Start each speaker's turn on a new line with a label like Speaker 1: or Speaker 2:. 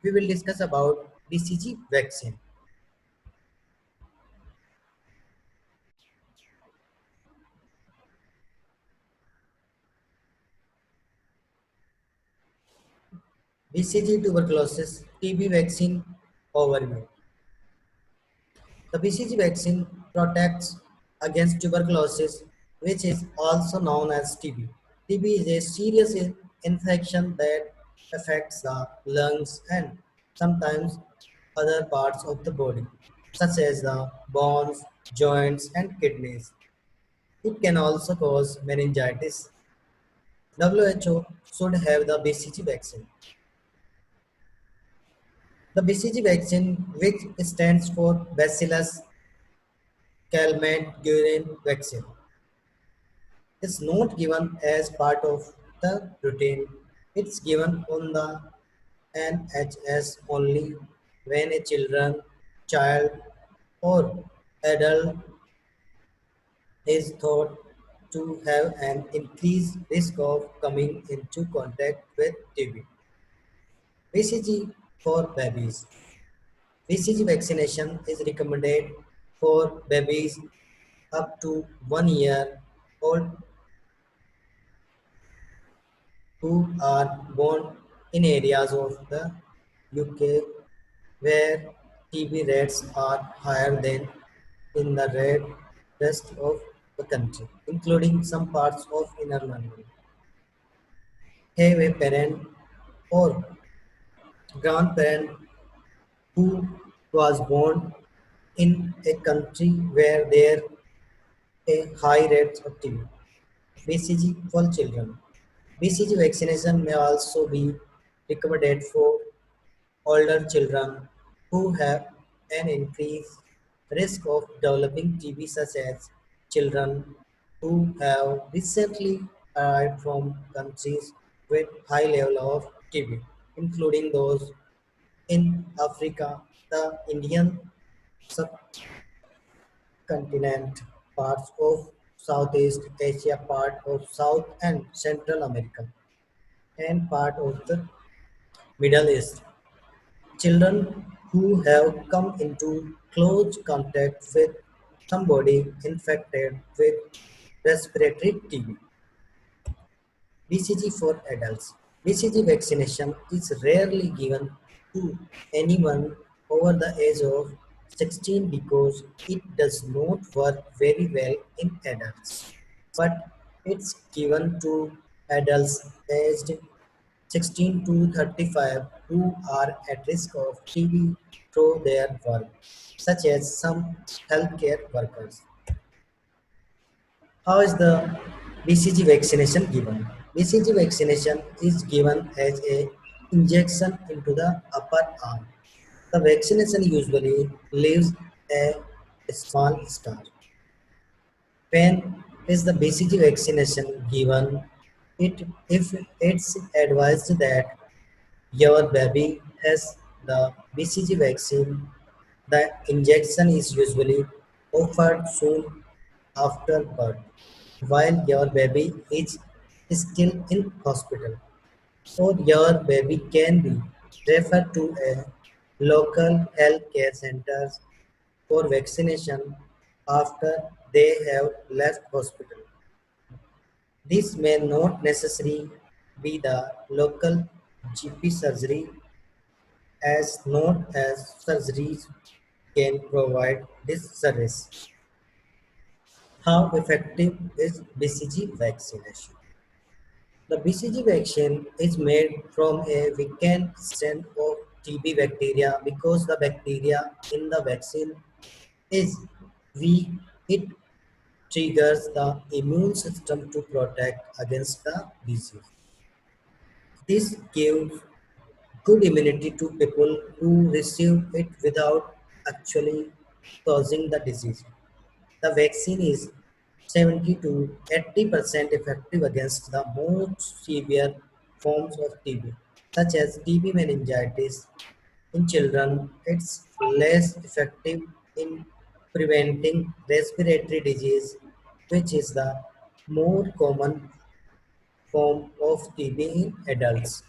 Speaker 1: we will discuss about BCG vaccine. BCG tuberculosis TB vaccine overview. The BCG vaccine protects against tuberculosis, which is also known as TB. TB is a serious infection that affects the lungs and sometimes other parts of the body, such as the bones, joints, and kidneys. It can also cause meningitis. WHO should have the BCG vaccine. The BCG vaccine, which stands for Bacillus calmette-guerin vaccine, is not given as part of the routine. It's given on the NHS only when a child or adult is thought to have an increased risk of coming into contact with TB. BCG for babies. BCG vaccination is recommended for babies up to 1 year old who are born in areas of the UK where TB rates are higher than in the rest of the country, including some parts of inner London. Have a parent or grandparent who was born in a country where there a high rate of TB. BCG for children. BCG vaccination may also be recommended for older children who have an increased risk of developing TB, such as children who have recently arrived from countries with high level of TB, including those in Africa, the Indian subcontinent, parts of Southeast Asia, part of South and Central America, and part of the Middle East. Children who have come into close contact with somebody infected with respiratory TB. BCG for adults. BCG vaccination is rarely given to anyone over the age of 16 because it does not work very well in adults. But it's given to adults aged 16 to 35 who are at risk of TB through their work, such as some healthcare workers. How is the BCG vaccination given? BCG vaccination is given as a injection into the upper arm. The vaccination usually leaves a small scar. When is the BCG vaccination given? If it's advised that your baby has the BCG vaccine, the injection is usually offered soon after birth while your baby is still in hospital, or your baby can be referred to a local health care center for vaccination after they have left hospital. This may not necessarily be the local GP surgery, as not as surgeries can provide this service. How effective is BCG vaccination? The BCG vaccine is made from a weakened strain of TB bacteria because the bacteria in the vaccine is weak. It triggers the immune system to protect against the disease. This gives good immunity to people who receive it without actually causing the disease. The vaccine is 70 to 80% effective against the most severe forms of TB, such as TB meningitis. In children, it's less effective in preventing respiratory disease, which is the more common form of TB in adults.